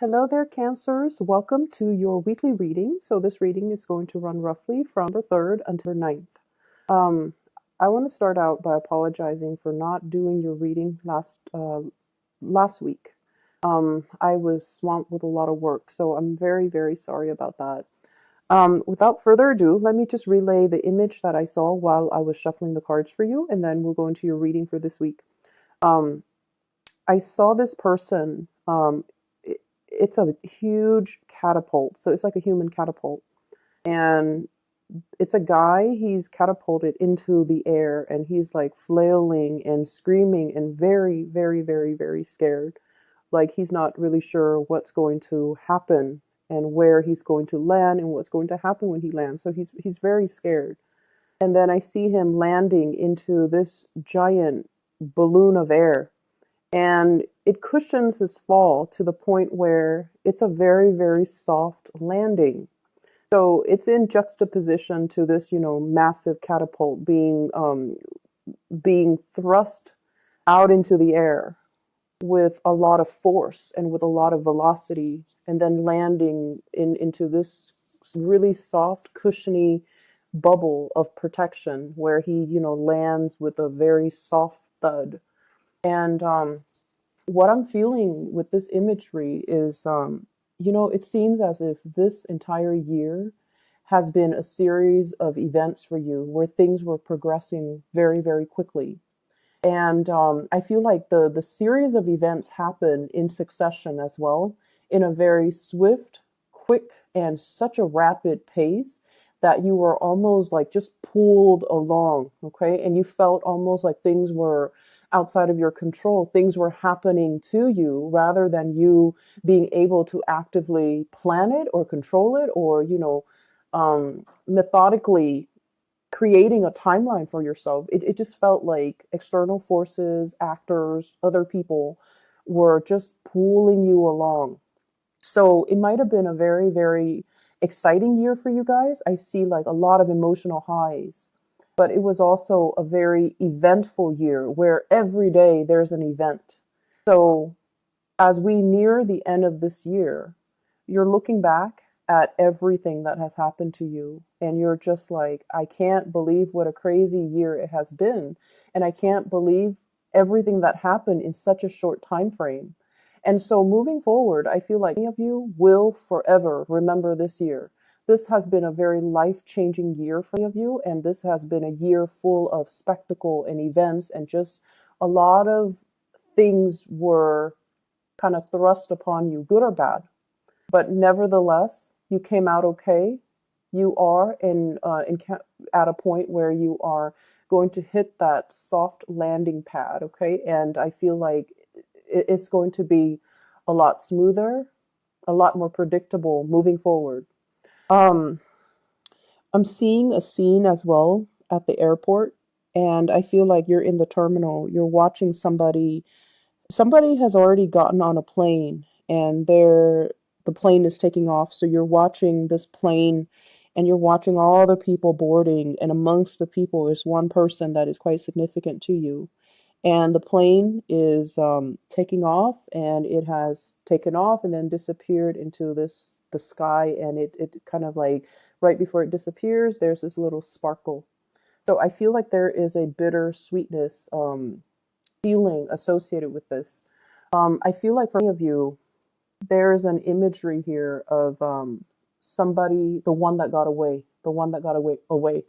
Hello there, Cancers. Welcome to your weekly reading. So this reading is going to run roughly from November 3rd until 9th. Um, I want to start out by apologizing for not doing your reading last week. I was swamped with a lot of work, so I'm very, very sorry about that. Without further ado, let me just relay the image that I saw while I was shuffling the cards for you, and then we'll go into your reading for this week. Um, I saw this person. It's a huge catapult. So it's like a human catapult. And it's a guy, he's catapulted into the air and he's like flailing and screaming and very, very, very, very scared. Like he's not really sure what's going to happen and where he's going to land and what's going to happen when he lands. So he's very scared. And then I see him landing into this giant balloon of air, and it cushions his fall to the point where it's a very, very soft landing. So it's in juxtaposition to this, massive catapult being thrust out into the air with a lot of force and with a lot of velocity, and then landing into this really soft, cushiony bubble of protection where he, lands with a very soft thud. And what I'm feeling with this imagery is, it seems as if this entire year has been a series of events for you where things were progressing very, very quickly. And I feel like the series of events happen in succession as well, in a very swift, quick, and such a rapid pace that you were almost like just pulled along, okay? And you felt almost like things were outside of your control. Things were happening to you rather than you being able to actively plan it or control it or, methodically creating a timeline for yourself. It just felt like external forces, actors, other people were just pulling you along. So it might have been a very, very exciting year for you guys. I see like a lot of emotional highs, but it was also a very eventful year where every day there's an event. So as we near the end of this year, you're looking back at everything that has happened to you and you're just like, I can't believe what a crazy year it has been, and I can't believe everything that happened in such a short time frame. And so moving forward, I feel like many of you will forever remember this year. This has been a very life-changing year for many of you, and this has been a year full of spectacle and events, and just a lot of things were kind of thrust upon you, good or bad. But nevertheless, you came out okay. You are at a point where you are going to hit that soft landing pad, okay? And I feel like it's going to be a lot smoother, a lot more predictable moving forward. Um, I'm seeing a scene as well at the airport, and I feel like you're in the terminal. You're watching somebody. Somebody has already gotten on a plane, and the plane is taking off. So you're watching this plane, and you're watching all the people boarding, and amongst the people is one person that is quite significant to you. And the plane is taking off, and it has taken off and then disappeared into the sky, and it kind of like right before it disappears, there's this little sparkle. So I feel like there is a bitter sweetness feeling associated with this. I feel like for many of you, there's an imagery here of somebody, the one that got away, the one that got away.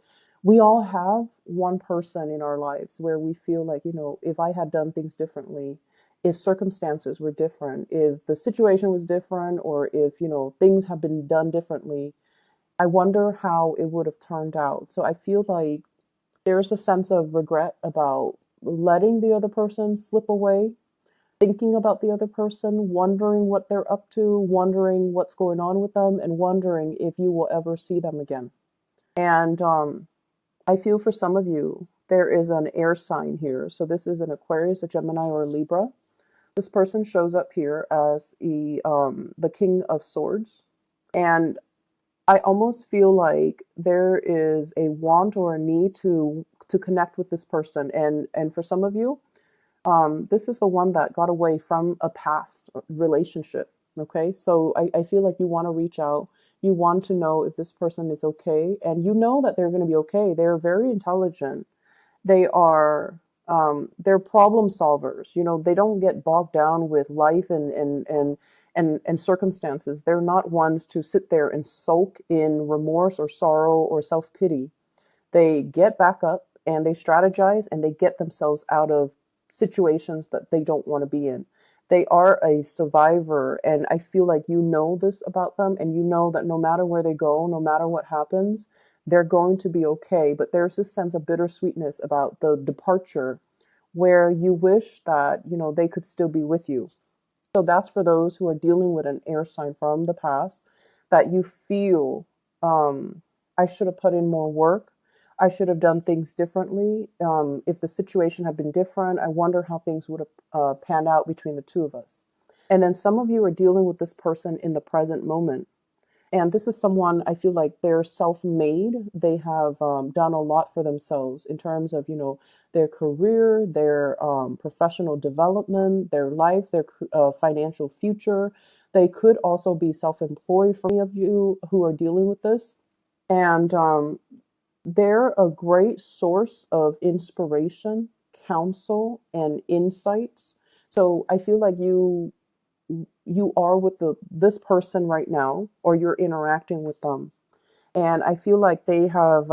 We all have one person in our lives where we feel like, if I had done things differently, if circumstances were different, if the situation was different, or if, things have been done differently, I wonder how it would have turned out. So I feel like there's a sense of regret about letting the other person slip away, thinking about the other person, wondering what they're up to, wondering what's going on with them, and wondering if you will ever see them again. And I feel for some of you, there is an air sign here. So this is an Aquarius, a Gemini, or a Libra. This person shows up here as the King of Swords. And I almost feel like there is a want or a need to connect with this person. And for some of you, this is the one that got away from a past relationship. Okay, so I feel like you want to reach out. You want to know if this person is okay, and you know that they're going to be okay. They're very intelligent. They are they're problem solvers. You know, they don't get bogged down with life and circumstances. They're not ones to sit there and soak in remorse or sorrow or self-pity. They get back up and they strategize and they get themselves out of situations that they don't want to be in. They are a survivor, and I feel like you know this about them, and you know that no matter where they go, no matter what happens, they're going to be okay. But there's this sense of bittersweetness about the departure where you wish that, you know, they could still be with you. So that's for those who are dealing with an air sign from the past that you feel, I should have put in more work. I should have done things differently. If the situation had been different, I wonder how things would have panned out between the two of us. And then some of you are dealing with this person in the present moment. And this is someone I feel like they're self-made. They have done a lot for themselves in terms of, you know, their career, their professional development, their life, their financial future. They could also be self-employed for many of you who are dealing with this. And they're a great source of inspiration, counsel, and insights. So I feel like you are with this person right now, or you're interacting with them, and I feel like they have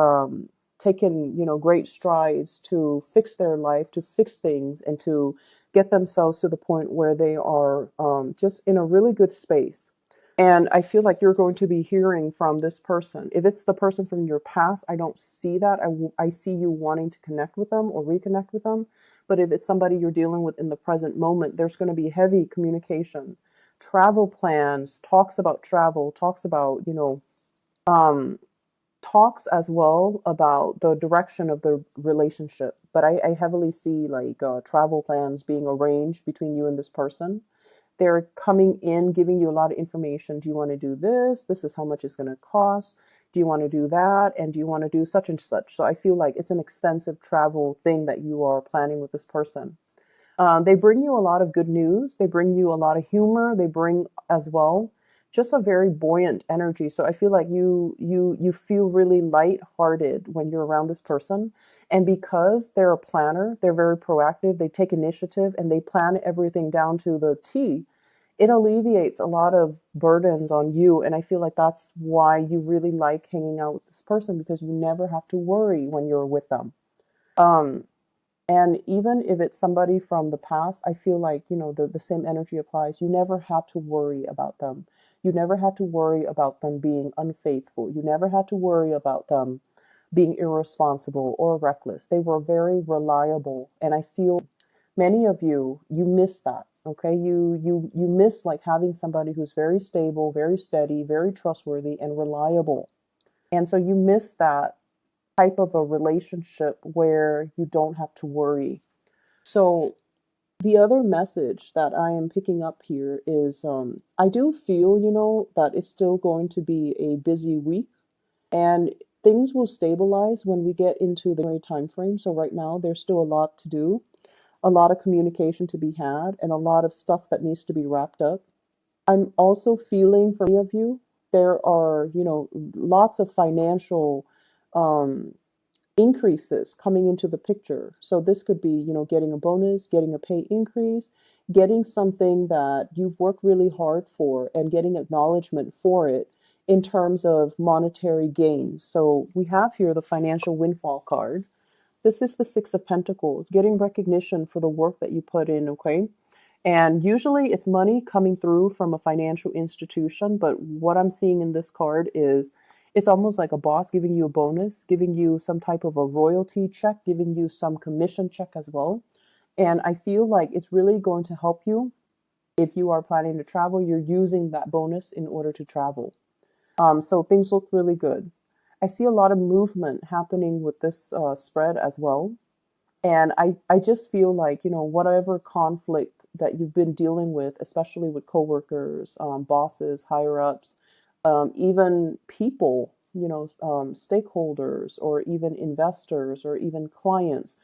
taken, you know, great strides to fix their life, to fix things, and to get themselves to the point where they are just in a really good space. And I feel like you're going to be hearing from this person. If it's the person from your past, I don't see that. I see you wanting to connect with them or reconnect with them. But if it's somebody you're dealing with in the present moment, there's going to be heavy communication, travel plans, talks about travel, talks about, you know, um, talks as well about the direction of the relationship. But I heavily see like travel plans being arranged between you and this person. They're coming in, giving you a lot of information. Do you want to do this? This is how much it's going to cost. Do you want to do that? And do you want to do such and such? So I feel like it's an extensive travel thing that you are planning with this person. They bring you a lot of good news. They bring you a lot of humor. They bring as well just a very buoyant energy. So I feel like you feel really lighthearted when you're around this person. And because they're a planner, they're very proactive. They take initiative and they plan everything down to the T. It alleviates a lot of burdens on you. And I feel like that's why you really like hanging out with this person, because you never have to worry when you're with them. Um, and even if it's somebody from the past, I feel like, you know, the same energy applies. You never had to worry about them. You never had to worry about them being unfaithful. You never had to worry about them being irresponsible or reckless. They were very reliable. And I feel many of you, you miss that. Okay. You miss like having somebody who's very stable, very steady, very trustworthy and reliable. And so you miss that type of a relationship where you don't have to worry. So the other message that I am picking up here is I do feel, you know, that it's still going to be a busy week, and things will stabilize when we get into the January time frame. So right now there's still a lot to do, a lot of communication to be had, and a lot of stuff that needs to be wrapped up. I'm also feeling for many of you, there are, you know, lots of financial um, increases coming into the picture. So this could be, you know, getting a bonus, getting a pay increase, getting something that you've worked really hard for and getting acknowledgement for it in terms of monetary gains. So we have here the financial windfall card. This is the Six of Pentacles, getting recognition for the work that you put in, okay? And usually it's money coming through from a financial institution, but what I'm seeing in this card is it's almost like a boss giving you a bonus, giving you some type of a royalty check, giving you some commission check as well. And I feel like it's really going to help you if you are planning to travel. You're using that bonus in order to travel. So things look really good. I see a lot of movement happening with this spread as well. And I just feel like, you know, whatever conflict that you've been dealing with, especially with coworkers, bosses, higher ups, even people, you know, stakeholders, or even investors, or even clients,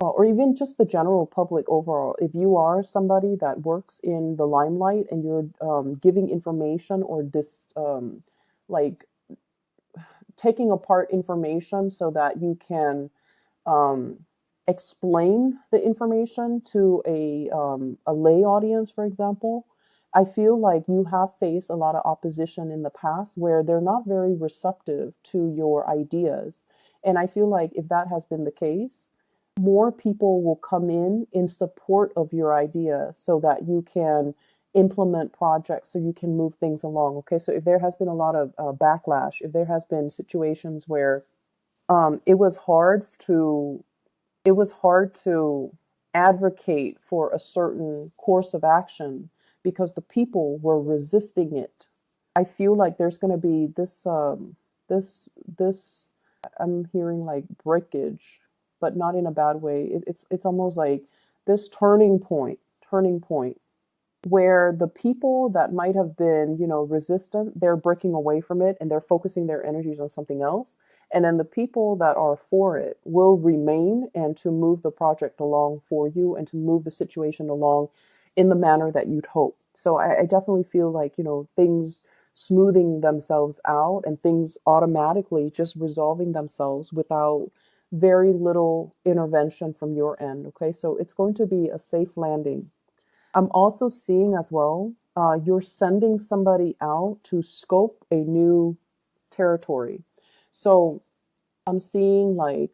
or even just the general public overall, if you are somebody that works in the limelight and you're giving information or like taking apart information so that you can um, explain the information to a lay audience, for example, I feel like you have faced a lot of opposition in the past where they're not very receptive to your ideas. And I feel like if that has been the case, more people will come in support of your idea so that you can implement projects so you can move things along. Okay, so if there has been a lot of backlash, if there has been situations where it was hard to advocate for a certain course of action because the people were resisting it. I feel like there's going to be this I'm hearing like breakage, but not in a bad way. It's almost like this turning point where the people that might have been, resistant, they're breaking away from it and they're focusing their energies on something else. And then the people that are for it will remain and to move the project along for you and to move the situation along in the manner that you'd hope. So I definitely feel like, things smoothing themselves out and things automatically just resolving themselves without very little intervention from your end. Okay. So it's going to be a safe landing. I'm also seeing as well, you're sending somebody out to scope a new territory. So I'm seeing like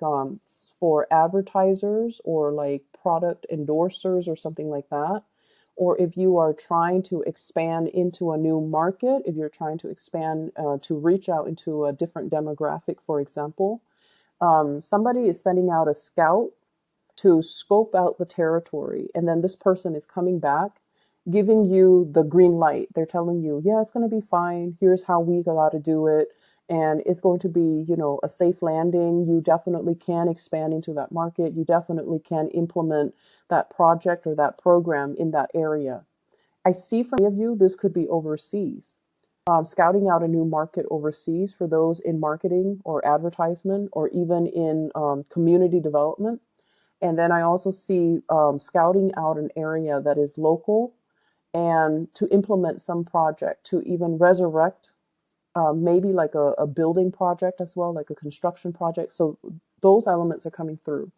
for advertisers or like product endorsers or something like that. Or if you are trying to expand into a new market, if you're trying to expand to reach out into a different demographic, for example, somebody is sending out a scout to scope out the territory. And then this person is coming back, giving you the green light. They're telling you, yeah, it's going to be fine. Here's how we got to do it. And it's going to be, a safe landing. You definitely can expand into that market. You definitely can implement that project or that program in that area. I see for many of you, this could be overseas. Scouting out a new market overseas for those in marketing or advertisement or even in community development. And then I also see scouting out an area that is local and to implement some project to even resurrect maybe like a building project as well, like a construction project. So those elements are coming through.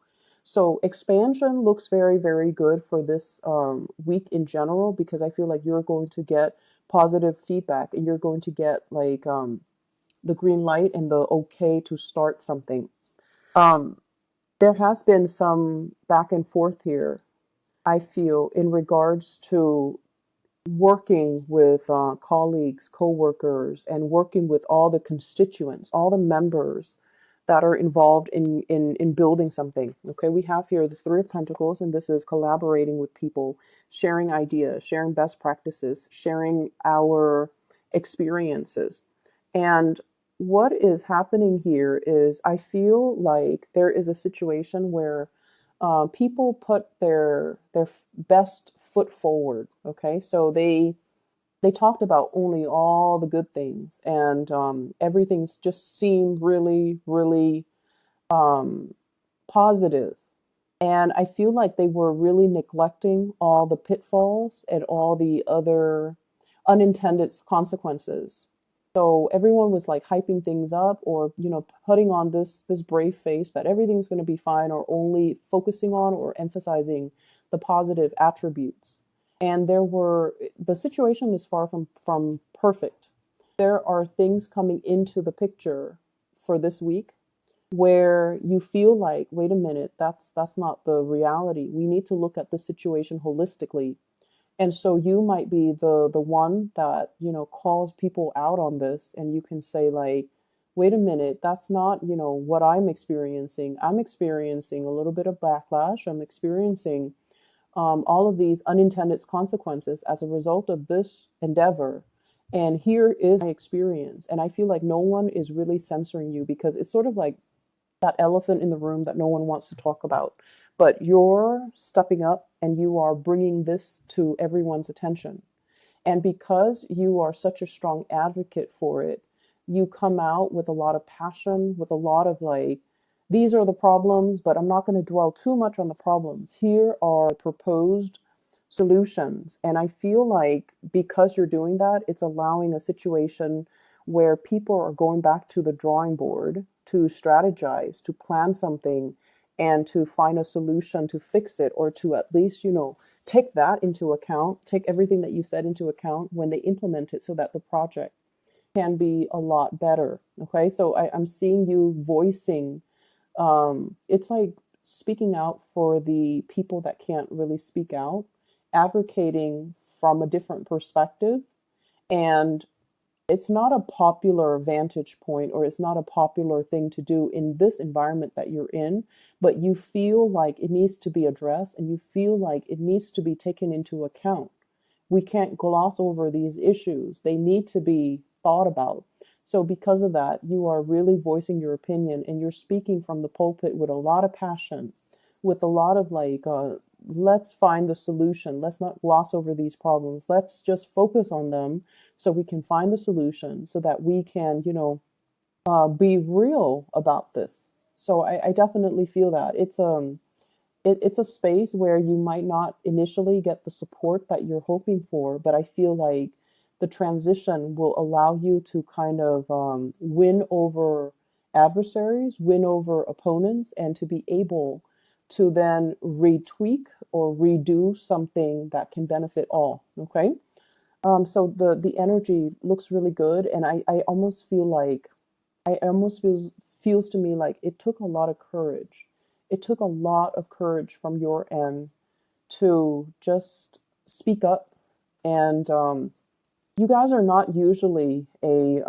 So expansion looks very, very good for this week in general because I feel like you're going to get positive feedback and you're going to get like the green light and the okay to start something. Um, there has been some back and forth here, I feel, in regards to working with colleagues, co-workers, and working with all the constituents, all the members that are involved in building something. Okay, we have here the Three of Pentacles, and this is collaborating with people, sharing ideas, sharing best practices, sharing our experiences. And what is happening here is I feel like there is a situation where people put their best foot forward. Okay, so they talked about only all the good things, and everything's just seemed really, really um, positive. And I feel like they were really neglecting all the pitfalls and all the other unintended consequences. So everyone was like hyping things up or, putting on this brave face that everything's going to be fine or only focusing on or emphasizing the positive attributes. And the situation is far from perfect. There are things coming into the picture for this week where you feel like, wait a minute, that's not the reality. We need to look at the situation holistically. And so you might be the one that, calls people out on this and you can say like, wait a minute, that's not, what I'm experiencing. I'm experiencing a little bit of backlash. I'm experiencing all of these unintended consequences as a result of this endeavor. And here is my experience. And I feel like no one is really censoring you because it's sort of like that elephant in the room that no one wants to talk about. But you're stepping up and you are bringing this to everyone's attention. And because you are such a strong advocate for it, you come out with a lot of passion, with a lot of like these are the problems, but I'm not going to dwell too much on the problems. Here are proposed solutions. And I feel like because you're doing that, it's allowing a situation where people are going back to the drawing board to strategize, to plan something, and to find a solution to fix it, or to at least, take that into account, take everything that you said into account when they implement it so that the project can be a lot better. Okay, so I'm seeing you voicing, it's like speaking out for the people that can't really speak out, advocating from a different perspective. And it's not a popular vantage point, or it's not a popular thing to do in this environment that you're in, but you feel like it needs to be addressed and you feel like it needs to be taken into account. We can't gloss over these issues. They need to be thought about. So, because of that, you are really voicing your opinion and you're speaking from the pulpit with a lot of passion, with a lot of like, let's find the solution. Let's not gloss over these problems. Let's just focus on them so we can find the solution so that we can, be real about this. So, I definitely feel that it's a space where you might not initially get the support that you're hoping for, but I feel like the transition will allow you to kind of win over adversaries, win over opponents, and to be able to then retweak or redo something that can benefit all. Okay. So the energy looks really good, and I almost feel like I almost feels to me like it took a lot of courage. It took a lot of courage from your end to just speak up. And you guys are not usually a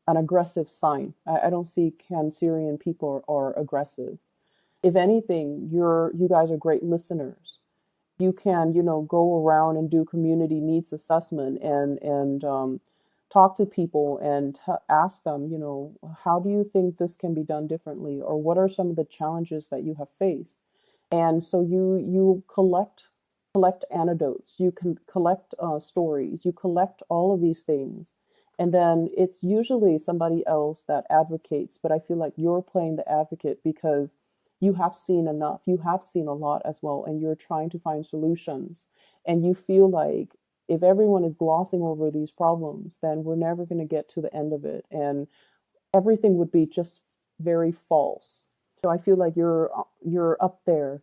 an aggressive sign. I don't see Cancerian people are aggressive. If anything, you guys are great listeners. You can, go around and do community needs assessment, and talk to people and ask them, how do you think this can be done differently, or what are some of the challenges that you have faced? And so you collect anecdotes, you can collect stories, you collect all of these things, and then it's usually somebody else that advocates. But I feel like you're playing the advocate because you have seen enough, you have seen a lot as well, and you're trying to find solutions. And you feel like if everyone is glossing over these problems, then we're never going to get to the end of it, and everything would be just very false. So I feel like you're up there,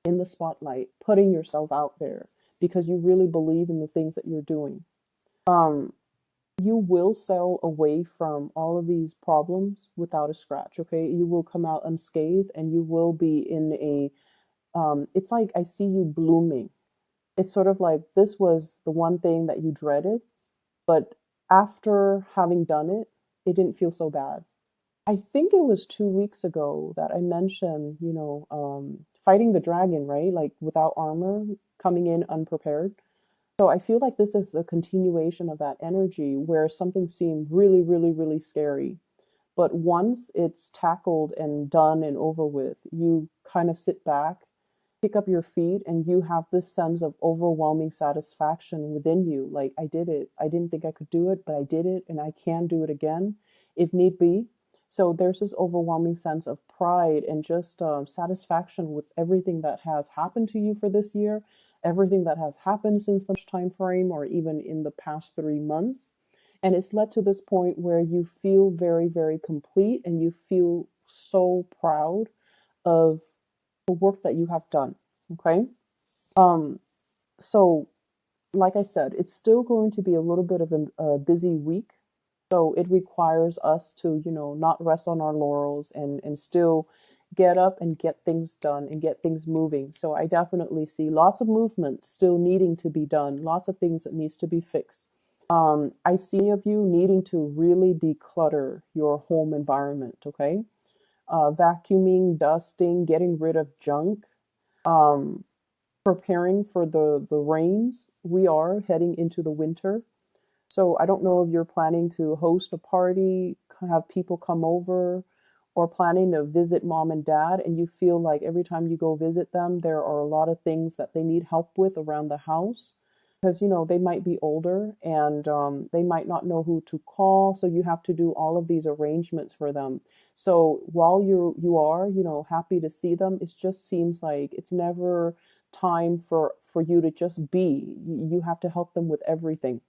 in the spotlight, putting yourself out there because you really believe in the things that you're doing. Um, you will sail away from all of these problems without a scratch, okay? You will come out unscathed, and you will be in a, it's like I see you blooming. It's sort of like this was the one thing that you dreaded, but after having done it, it didn't feel so bad. I think it was 2 weeks ago that I mentioned, fighting the dragon, right? Like without armor, coming in unprepared. So I feel like this is a continuation of that energy where something seemed really, really, really scary. But once it's tackled and done and over with, you kind of sit back, pick up your feet, and you have this sense of overwhelming satisfaction within you. Like, I did it. I didn't think I could do it, but I did it, and I can do it again if need be. So there's this overwhelming sense of pride and just satisfaction with everything that has happened to you for this year, everything that has happened since the time frame, or even in the past 3 months. And it's led to this point where you feel very, very complete, and you feel so proud of the work that you have done. Okay. Um, so, like I said, it's still going to be a little bit of a busy week. So it requires us to, not rest on our laurels, and still get up and get things done and get things moving. So I definitely see lots of movement still needing to be done, lots of things that needs to be fixed. I see of you needing to really declutter your home environment, okay? Vacuuming, dusting, getting rid of junk, um, preparing for the rains. We are heading into the winter. So I don't know if you're planning to host a party, have people come over, or planning to visit mom and dad, and you feel like every time you go visit them, there are a lot of things that they need help with around the house. because they might be older, and they might not know who to call, so you have to do all of these arrangements for them. So while you are happy to see them, it just seems like it's never time for you to just be. You have to help them with everything.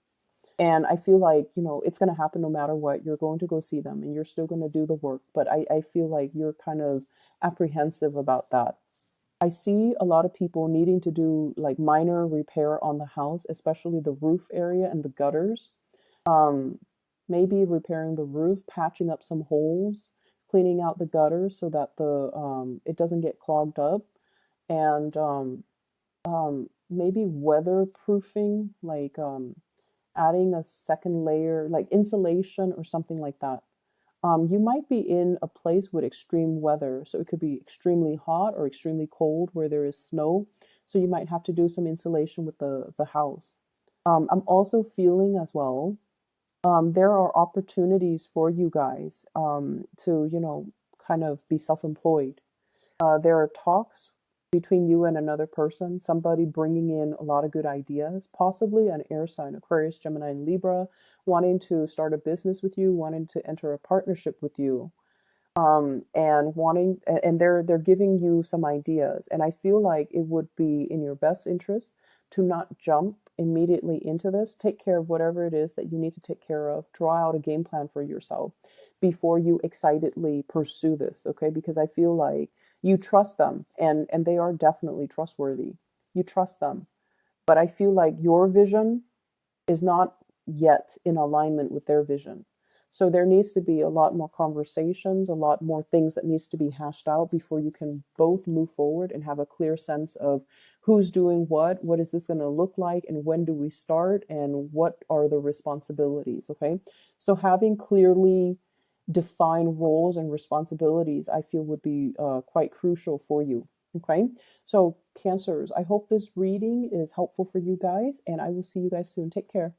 And I feel like it's going to happen no matter what. You're going to go see them and you're still going to do the work, but I feel like you're kind of apprehensive about that. I see a lot of people needing to do like minor repair on the house, especially the roof area and the gutters. Um, Maybe repairing the roof, patching up some holes, cleaning out the gutters so that the it doesn't get clogged up, and maybe weatherproofing, like adding a second layer, like insulation or something like that. You might be in a place with extreme weather, so it could be extremely hot or extremely cold where there is snow. So you might have to do some insulation with the house. I'm also feeling as well, there are opportunities for you guys to, kind of be self-employed. There are talks between you and another person, somebody bringing in a lot of good ideas, possibly an air sign, Aquarius, Gemini, and Libra, wanting to start a business with you, wanting to enter a partnership with you, and they're giving you some ideas. And I feel like it would be in your best interest to not jump immediately into this. Take care of whatever it is that you need to take care of. Draw out a game plan for yourself before you excitedly pursue this, okay? Because I feel like you trust them, and they are definitely trustworthy. You trust them. But I feel like your vision is not yet in alignment with their vision. So there needs to be a lot more conversations, a lot more things that needs to be hashed out before you can both move forward and have a clear sense of who's doing what is this going to look like, and when do we start, and what are the responsibilities, okay? So having clearly defined roles and responsibilities, I feel would be quite crucial for you, okay? So Cancers, I hope this reading is helpful for you guys, and I will see you guys soon. Take care.